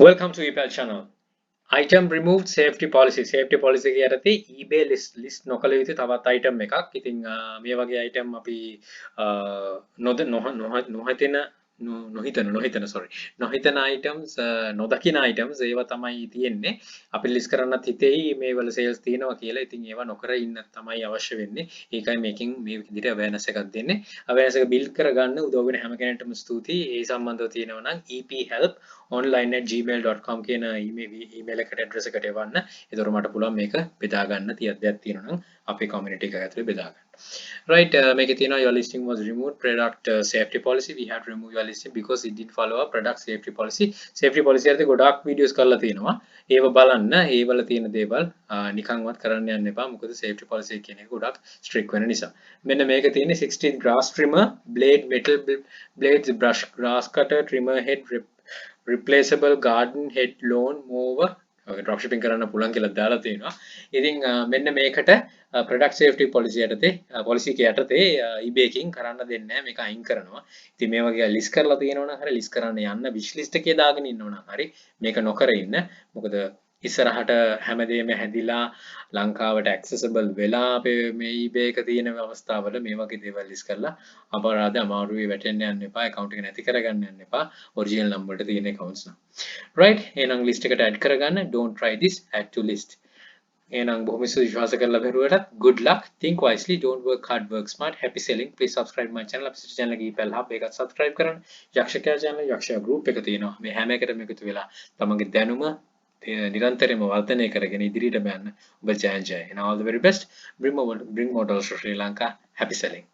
Welcome to ePal channel. Item removed safety policy. Safety policy එක යටතේ eBay list නොකළ යුතු තවත් item එකක්. ඉතින් මේ වගේ item අපි නොහිතන items නොදකින items ඒවා තමයි තියෙන්නේ. අපි list කරන්නත් හිතෙයි මේ වල sales තියෙනවා කියලා. ඉතින් ඒවා නොකර ඉන්න තමයි අවශ්‍ය වෙන්නේ. ඒකයි මේකෙන් මේ විදිහට awareness එකක් දෙන්නේ. awareness එක build කරගන්න උදව් වෙන හැම කෙනෙක්ටම ස්තුතියි. ඒ සම්බන්ධව තියෙනවා නම් ephelp@online@gmail.com කියන email එකට address එකට එවන්න. ඒතර මට පුළුවන් මේක බෙදා ගන්න තියක් දෙයක් තියෙනවා නම් අපේ community එක ඇතුලේ බෙදා ගන්න. Right, මේකේ තියෙනවා your listing was removed product safety policy. We had to remove your listing because it didn't follow our product safety policy. Safety policy එකේ ගොඩාක් videos කරලා තියෙනවා. ඒව බලන්න. ඒ වල තියෙන දේවල් නිකන්වත් කරන්න යන්න එපා. මොකද safety policy කියන එක ගොඩාක් strict වෙන නිසා. මෙන්න මේක තියෙන්නේ 16 grass trimmer, blade, metal blades, brush, grass cutter, trimmer head, replaceable garden head, lawn mower. Dropshipping කරන්න පුළුවන් කියලා දාලා තියෙනවා. ඉතින් මෙන්න මේකට product safety policy යටතේ policy එක යටතේ eBay එකකින් කරන්න දෙන්නේ නැහැ. මේක අයින් කරනවා. ඉතින් මේ වගේ list කරලා තියෙනවා නම් හරිය list කරන්න යන්න wish list එකේ දාගෙන ඉන්නවා නම් හරිය මේක නොකර ඉන්න. මොකද ඉස්සරහට හැමදේම හැදිලා ලංකාවට accessible වෙලා අපේ මේ eBay එක තියෙන අවස්ථාවල මේ වගේ දේවල් list කරලා අපරාධ අමාරුවේ වැටෙන්න යන්න එපා. account එක නැති කරගන්න යන්න එපා. original number එකට තියෙන accounts නම්. right, එහෙනම් list එකට add කරගන්න. don't try this, add to list. එහෙනම් බොහොම විශ්වාස කරලා බැලුවට good luck, think wisely, don't work hard, work smart, happy selling. Please subscribe my channel. අපේ channel එක ePal hub එකත් subscribe කරන්න. යක්ෂකයා channel යක්ෂයා group එක තියෙනවා. මේ හැම එකටම එකතු වෙලා තමන්ගේ දැනුම නිරන්තරයෙන්ම වර්ධනය කරගෙන ඉදිරියට යන්න ඔබ ජය ජය. And all the very best. Bring more dollars to Sri Lanka. Happy selling.